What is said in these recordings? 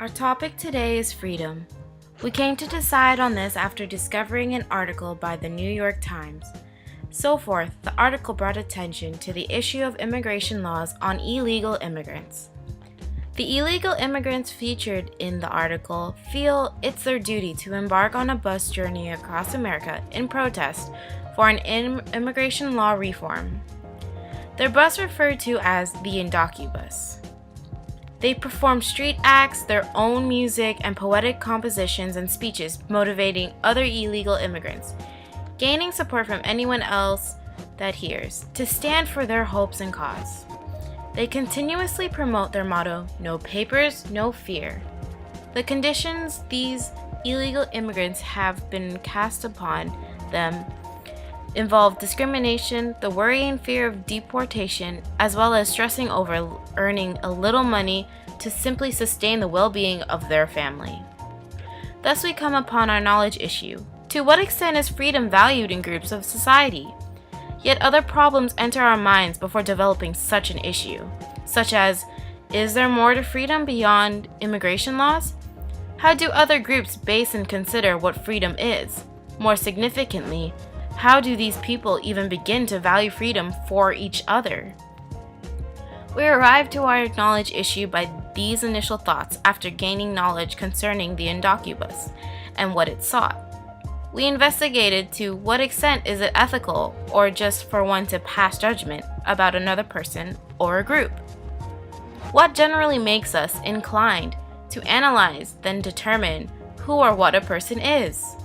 Our topic today is freedom. We came to decide on this after discovering an article by the New York Times. So forth, the article brought attention to the issue of immigration laws on illegal immigrants. The illegal immigrants featured in the article feel it's their duty to embark on a bus journey across America in protest for an immigration law reform. Their bus referred to as the Indocubus. They perform street acts, their own music, and poetic compositions and speeches motivating other illegal immigrants, gaining support from anyone else that hears, to stand for their hopes and cause. They continuously promote their motto, "No papers, no fear." The conditions these illegal immigrants have been cast upon them involve discrimination, the worry and fear of deportation, as well as stressing over earning a little money to simply sustain the well-being of their family. Thus we come upon our knowledge issue. To what extent is freedom valued in groups of society? Yet other problems enter our minds before developing such an issue, such as, is there more to freedom beyond immigration laws? How do other groups base and consider what freedom is? More significantly, how do these people even begin to value freedom for each other? We arrived to our knowledge issue by these initial thoughts after gaining knowledge concerning the Indocubus and what it sought. We investigated to what extent is it ethical or just for one to pass judgment about another person or a group. What generally makes us inclined to analyze, then determine who or what a person is?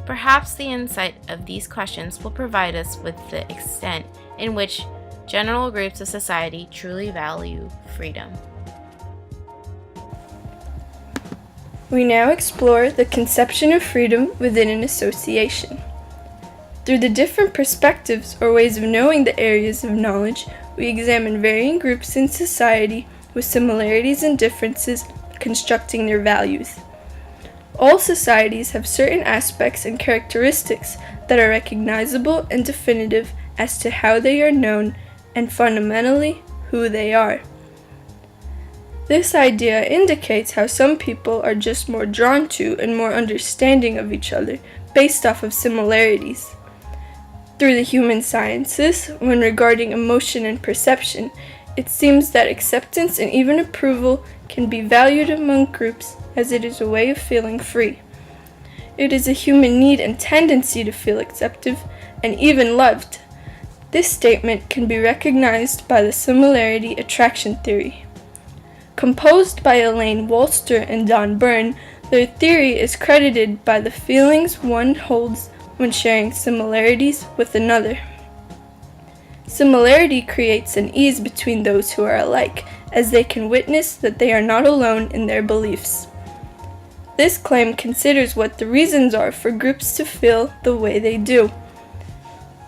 Perhaps the insight of these questions will provide us with the extent in which general groups of society truly value freedom. We now explore the conception of freedom within an association. Through the different perspectives or ways of knowing the areas of knowledge, we examine varying groups in society with similarities and differences constructing their values. All societies have certain aspects and characteristics that are recognizable and definitive as to how they are known and fundamentally who they are. This idea indicates how some people are just more drawn to and more understanding of each other based off of similarities. Through the human sciences, when regarding emotion and perception, it seems that acceptance and even approval can be valued among groups as it is a way of feeling free. It is a human need and tendency to feel accepted and even loved. This statement can be recognized by the similarity attraction theory. Composed by Elaine Wolster and Don Byrne, their theory is credited by the feelings one holds when sharing similarities with another. Similarity creates an ease between those who are alike, as they can witness that they are not alone in their beliefs. This claim considers what the reasons are for groups to feel the way they do.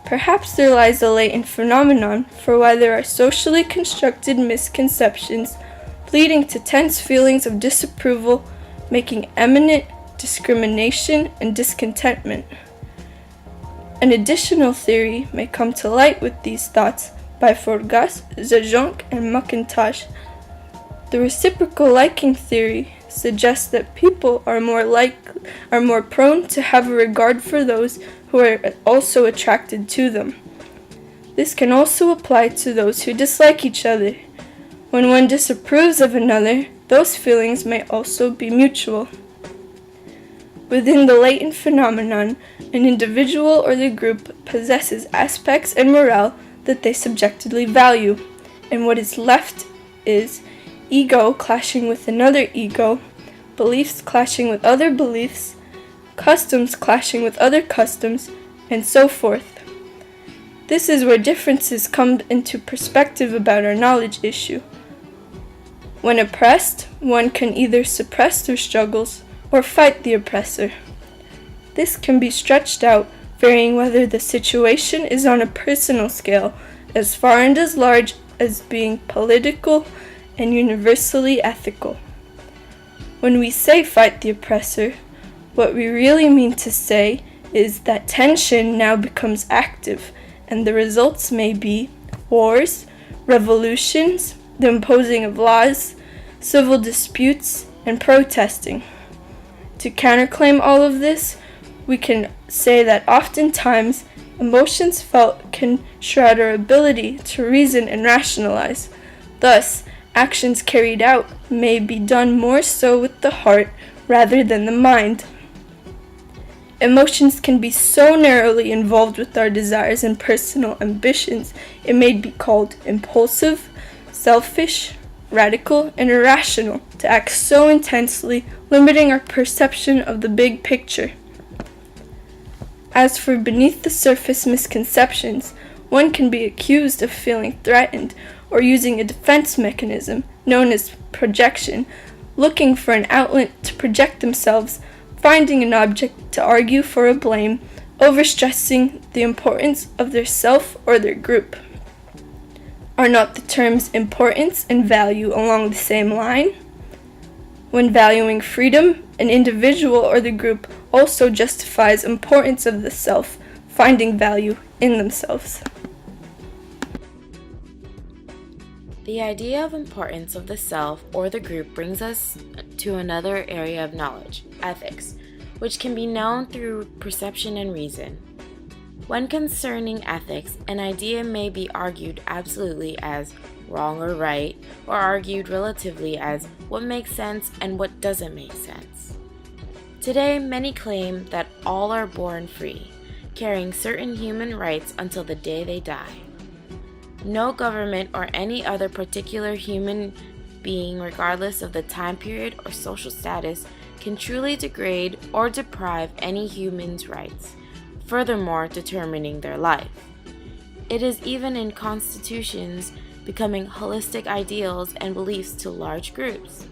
Perhaps there lies a latent phenomenon for why there are socially constructed misconceptions leading to tense feelings of disapproval, making eminent discrimination and discontentment. An additional theory may come to light with these thoughts by Forgas, Zajonc, and McIntosh. The reciprocal liking theory suggests that people are more prone to have a regard for those who are also attracted to them. This can also apply to those who dislike each other. When one disapproves of another, those feelings may also be mutual. Within the latent phenomenon, an individual or the group possesses aspects and morale that they subjectively value, and what is left is ego clashing with another ego, beliefs clashing with other beliefs, customs clashing with other customs, and so forth. This is where differences come into perspective about our knowledge issue. When oppressed, one can either suppress their struggles or fight the oppressor. This can be stretched out, varying whether the situation is on a personal scale, as far and as large as being political and universally ethical. When we say fight the oppressor, what we really mean to say is that tension now becomes active, and the results may be wars, revolutions, the imposing of laws, civil disputes, and protesting. To counterclaim all of this, we can say that oftentimes emotions felt can shroud our ability to reason and rationalize. Thus, actions carried out may be done more so with the heart rather than the mind. Emotions can be so narrowly involved with our desires and personal ambitions, it may be called impulsive, selfish, radical, and irrational to act so intensely, limiting our perception of the big picture. As for beneath the surface misconceptions, one can be accused of feeling threatened or using a defense mechanism known as projection, looking for an outlet to project themselves, finding an object to argue for or blame, overstressing the importance of their self or their group. Are not the terms importance and value along the same line? When valuing freedom, an individual or the group also justifies importance of the self, finding value in themselves. The idea of importance of the self or the group brings us to another area of knowledge, ethics, which can be known through perception and reason. When concerning ethics, an idea may be argued absolutely as wrong or right, or argued relatively as what makes sense and what doesn't make sense. Today, many claim that all are born free, carrying certain human rights until the day they die. No government or any other particular human being, regardless of the time period or social status, can truly degrade or deprive any human's rights, furthermore determining their life. It is even in constitutions becoming holistic ideals and beliefs to large groups.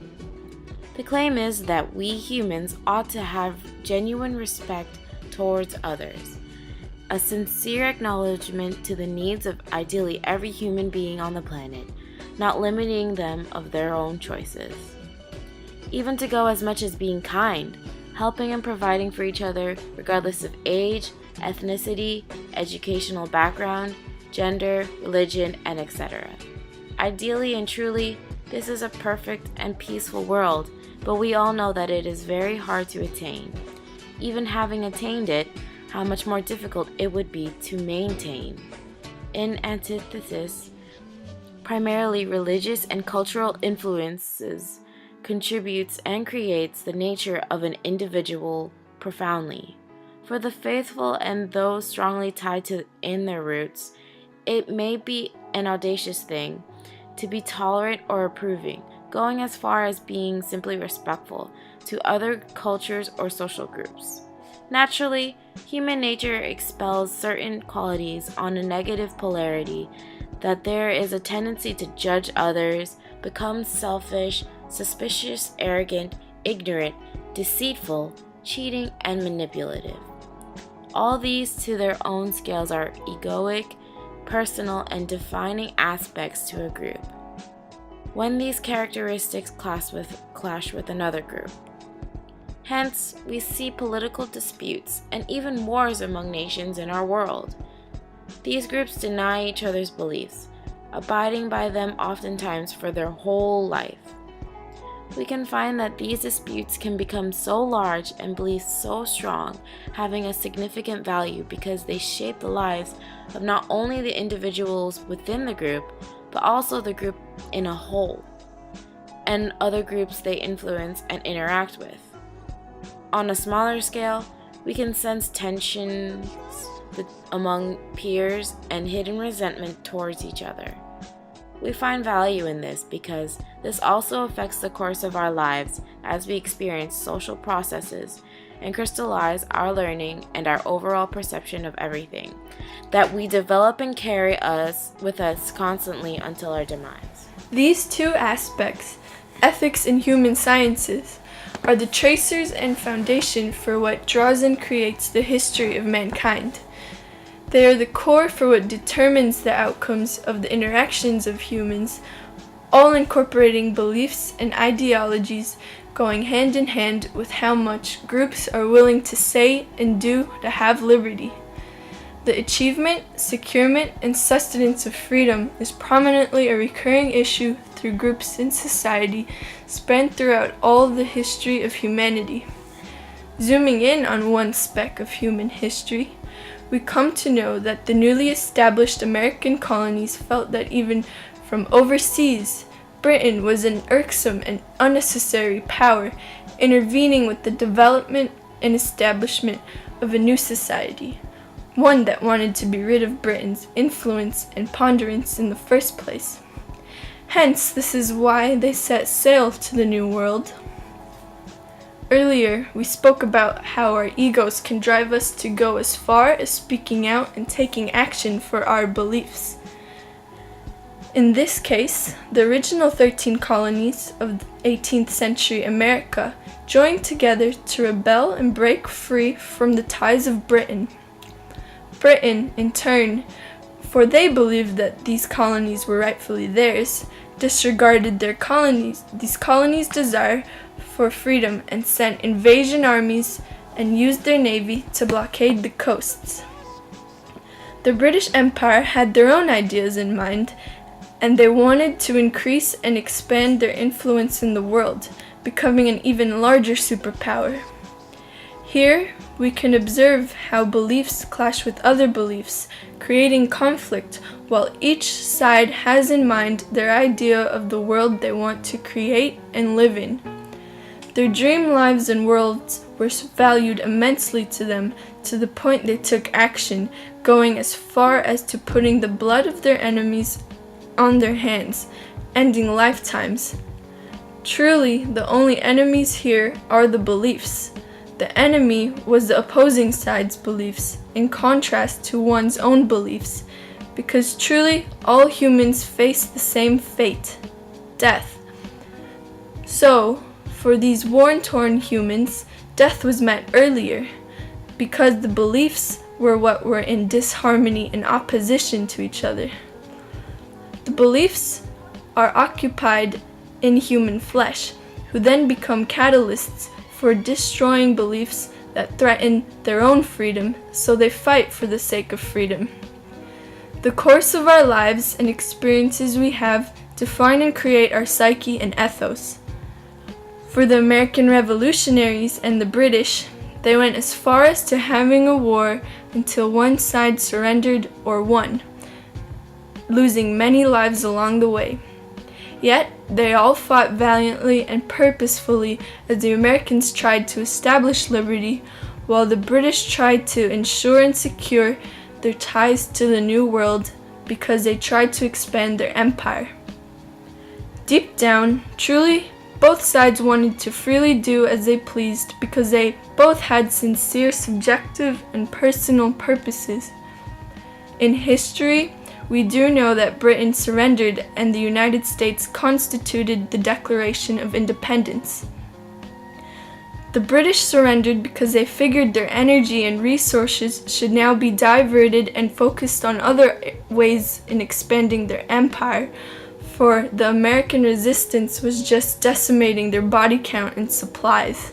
The claim is that we humans ought to have genuine respect towards others, a sincere acknowledgement to the needs of ideally every human being on the planet, not limiting them of their own choices. Even to go as much as being kind, helping and providing for each other regardless of age, ethnicity, educational background, gender, religion, and etc. Ideally and truly, this is a perfect and peaceful world, but we all know that it is very hard to attain. Even having attained it, how much more difficult it would be to maintain. In antithesis, primarily religious and cultural influences contributes and creates the nature of an individual profoundly. For the faithful and those strongly tied to in their roots, it may be an audacious thing to be tolerant or approving, going as far as being simply respectful to other cultures or social groups. Naturally, human nature expels certain qualities on a negative polarity, that there is a tendency to judge others, become selfish, suspicious, arrogant, ignorant, deceitful, cheating, and manipulative. All these to their own scales are egoic, personal, and defining aspects to a group. When these characteristics clash with another group. Hence, we see political disputes and even wars among nations in our world. These groups deny each other's beliefs, abiding by them oftentimes for their whole life. We can find that these disputes can become so large and beliefs so strong, having a significant value because they shape the lives of not only the individuals within the group, but also the group in a whole, and other groups they influence and interact with. On a smaller scale, we can sense tensions among peers and hidden resentment towards each other. We find value in this because this also affects the course of our lives as we experience social processes and crystallize our learning and our overall perception of everything that we develop and carry with us constantly until our demise. These two aspects, ethics and human sciences, are the tracers and foundation for what draws and creates the history of mankind. They are the core for what determines the outcomes of the interactions of humans, all incorporating beliefs and ideologies going hand in hand with how much groups are willing to say and do to have liberty. The achievement, securement, and sustenance of freedom is prominently a recurring issue through groups in society span throughout all the history of humanity. Zooming in on one speck of human history, we come to know that the newly established American colonies felt that even from overseas, Britain was an irksome and unnecessary power, intervening with the development and establishment of a new society, one that wanted to be rid of Britain's influence and ponderance in the first place. Hence, this is why they set sail to the New World. Earlier, we spoke about how our egos can drive us to go as far as speaking out and taking action for our beliefs. In this case, the original 13 colonies of 18th century America joined together to rebel and break free from the ties of Britain. Britain, in turn, for they believed that these colonies were rightfully theirs, disregarded these colonies' desire for freedom and sent invasion armies and used their navy to blockade the coasts. The British Empire had their own ideas in mind, and they wanted to increase and expand their influence in the world, becoming an even larger superpower. Here, we can observe how beliefs clash with other beliefs, creating conflict, while each side has in mind their idea of the world they want to create and live in. Their dream lives and worlds were valued immensely to them, to the point they took action, going as far as to putting the blood of their enemies on their hands, ending lifetimes. Truly, the only enemies here are the beliefs. The enemy was the opposing side's beliefs, in contrast to one's own beliefs, because truly all humans face the same fate, death. So, for these war-torn humans, death was met earlier, because the beliefs were what were in disharmony and opposition to each other. The beliefs are occupied in human flesh, who then become catalysts for destroying beliefs that threaten their own freedom, so they fight for the sake of freedom. The course of our lives and experiences we have define and create our psyche and ethos. For the American revolutionaries and the British, they went as far as to having a war until one side surrendered or won, losing many lives along the way. Yet, they all fought valiantly and purposefully as the Americans tried to establish liberty, while the British tried to ensure and secure their ties to the New World because they tried to expand their empire. Deep down, truly, both sides wanted to freely do as they pleased because they both had sincere subjective and personal purposes. In history, we do know that Britain surrendered and the United States constituted the Declaration of Independence. The British surrendered because they figured their energy and resources should now be diverted and focused on other ways in expanding their empire, for the American resistance was just decimating their body count and supplies.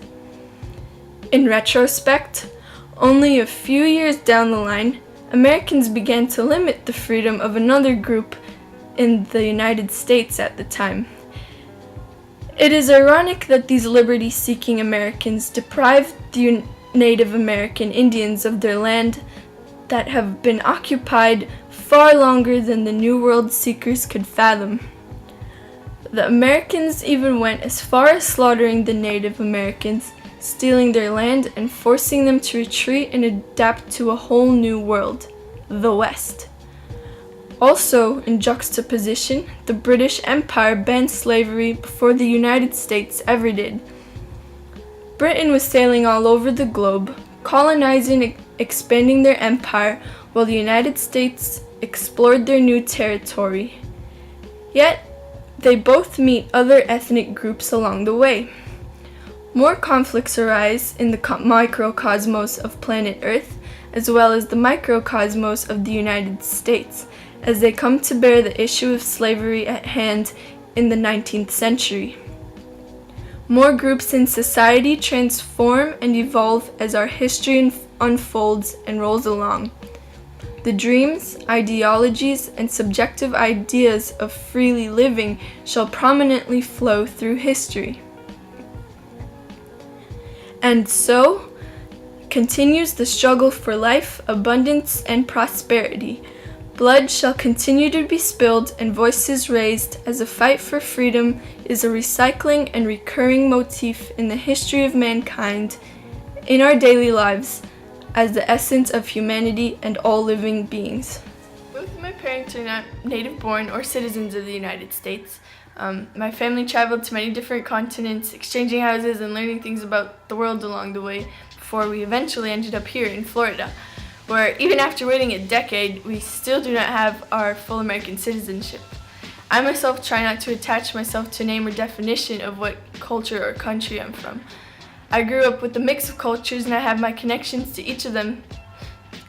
In retrospect, only a few years down the line, Americans began to limit the freedom of another group in the United States at the time. It is ironic that these liberty-seeking Americans deprived the Native American Indians of their land that have been occupied far longer than the New World seekers could fathom. The Americans even went as far as slaughtering the Native Americans, stealing their land and forcing them to retreat and adapt to a whole new world, the West. Also, in juxtaposition, the British Empire banned slavery before the United States ever did. Britain was sailing all over the globe, colonizing and expanding their empire, while the United States explored their new territory. Yet, they both meet other ethnic groups along the way. More conflicts arise in the microcosmos of planet Earth, as well as the microcosmos of the United States, as they come to bear the issue of slavery at hand in the 19th century. More groups in society transform and evolve as our history unfolds and rolls along. The dreams, ideologies, and subjective ideas of freely living shall prominently flow through history. And so continues the struggle for life, abundance, and prosperity. Blood shall continue to be spilled and voices raised as a fight for freedom is a recycling and recurring motif in the history of mankind, in our daily lives, as the essence of humanity and all living beings. Both of my parents are not native-born or citizens of the United States. My family traveled to many different continents, exchanging houses and learning things about the world along the way, before we eventually ended up here in Florida, where even after waiting a decade, we still do not have our full American citizenship. I myself try not to attach myself to a name or definition of what culture or country I'm from. I grew up with a mix of cultures, and I have my connections to each of them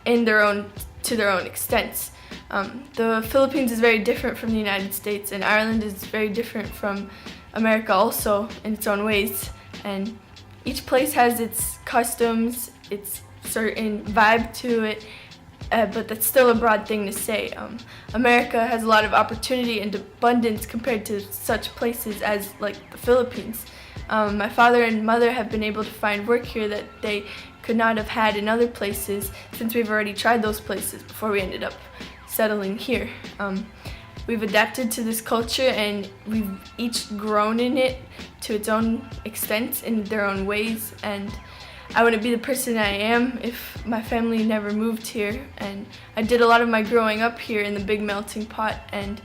to their own extents. The Philippines is very different from the United States, and Ireland is very different from America also in its own ways. And each place has its customs, its certain vibe to it, but that's still a broad thing to say. America has a lot of opportunity and abundance compared to such places as like the Philippines. My father and mother have been able to find work here that they could not have had in other places, since we've already tried those places before we ended up settling here. We've adapted to this culture, and we've each grown in it to its own extent in their own ways, and I wouldn't be the person I am if my family never moved here. And I did a lot of my growing up here in the big melting pot, and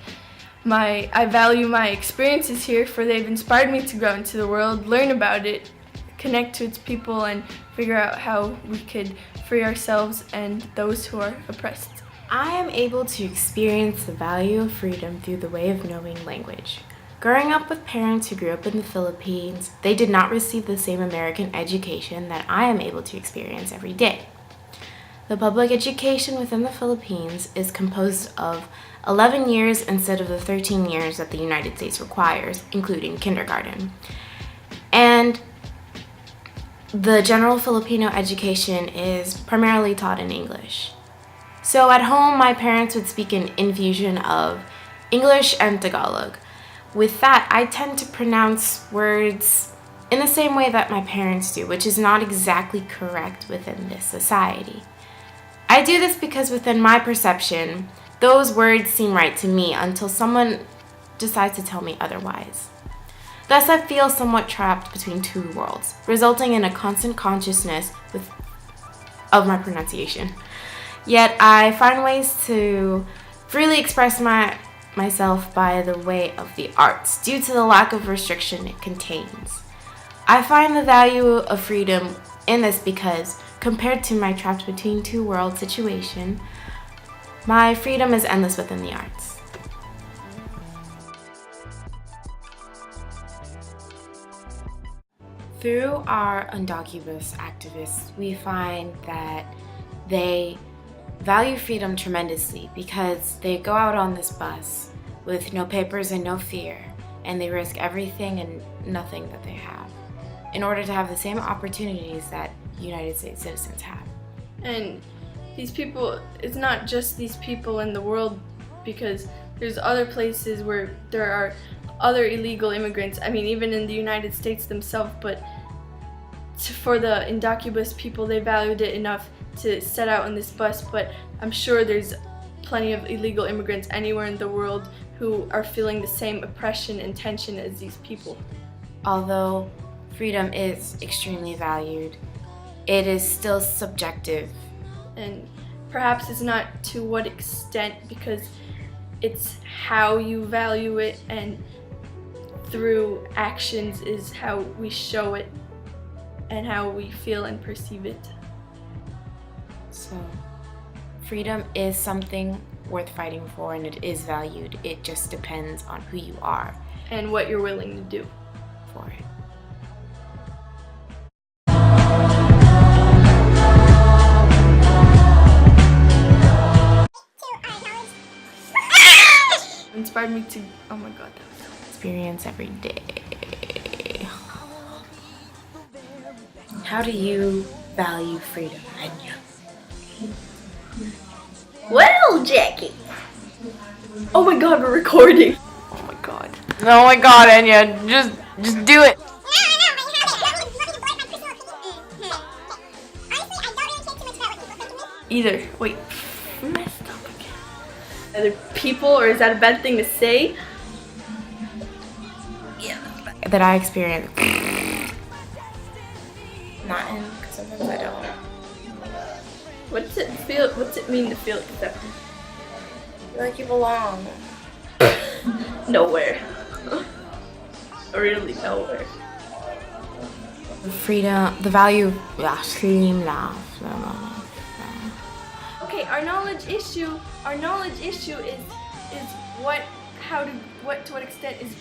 I value my experiences here, for they've inspired me to go out into the world, learn about it, connect to its people, and figure out how we could free ourselves and those who are oppressed. I am able to experience the value of freedom through the way of knowing language. Growing up with parents who grew up in the Philippines, they did not receive the same American education that I am able to experience every day. The public education within the Philippines is composed of 11 years instead of the 13 years that the United States requires, including kindergarten. And the general Filipino education is primarily taught in English. So at home, my parents would speak an infusion of English and Tagalog. With that, I tend to pronounce words in the same way that my parents do, which is not exactly correct within this society. I do this because within my perception, those words seem right to me until someone decides to tell me otherwise. Thus, I feel somewhat trapped between two worlds, resulting in a constant consciousness of my pronunciation. Yet, I find ways to freely express myself by the way of the arts, due to the lack of restriction it contains. I find the value of freedom in this because, compared to my trapped between two worlds situation, my freedom is endless within the arts. Through our undocumented activists, we find that they value freedom tremendously because they go out on this bus with no papers and no fear, and they risk everything and nothing that they have in order to have the same opportunities that United States citizens have. And these people, it's not just these people in the world, because there's other places where there are other illegal immigrants. I mean, even in the United States themselves, but for the undocumented people, they valued it enough to set out on this bus. But I'm sure there's plenty of illegal immigrants anywhere in the world who are feeling the same oppression and tension as these people. Although freedom is extremely valued, it is still subjective. And perhaps it's not to what extent, because it's how you value it, and through actions is how we show it and how we feel and perceive it. So, freedom is something worth fighting for, and it is valued. It just depends on who you are and what you're willing to do for it. Inspired me to, oh my god, experience every day. How do you value freedom, Anya? What? yellow jacket. Oh my god, we're recording. Oh my god. Oh my god, Anya, just do it. Either. Wait. Messed up again. Other people, or is that a bad thing to say? Yeah. That I experience. Not in, because sometimes I don't. What's it mean to feel accepted? Feel like you belong. Nowhere. Really nowhere. Freedom, the value. Okay, our knowledge issue is what to what extent is